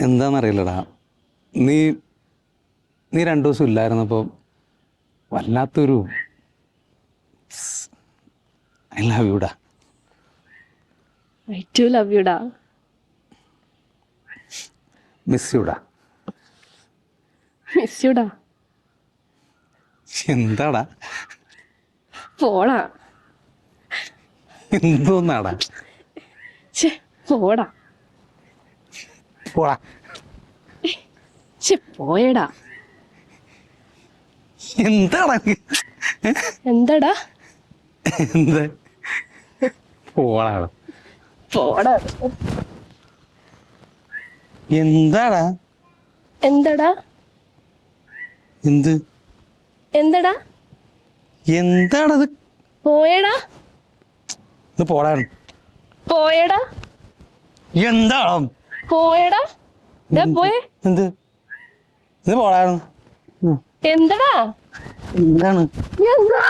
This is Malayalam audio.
എന്താണെന്നറിയില്ലടാ, നീ നീ 2 ദിവസം ഇല്ലായിരുന്നപ്പോൾ വല്ലാത്തൊരു ഐ ലവ് യുടാ. ഐ ടു ലവ് യുടാ. മിസ് യുടാ. മിസ് യുടാ. എന്താടാ? പോടാ. എന്തോന്നാടാ? പോടാ. പോടാ. പോയടാ. എന്താടാ? എന്താടാ? എന്ത്? പോടാ. പോടാ. എന്താടാ? എന്താടാ? എന്ത്? എന്താടാ? എന്താടത്? പോയടാ. ഇത് പോടാ. പോയടാ. എന്താടാ? പോയടാ. പോയേ. എന്ത്? ഇത് പോടാ. എന്താടാ? എന്താണ്? എന്താ?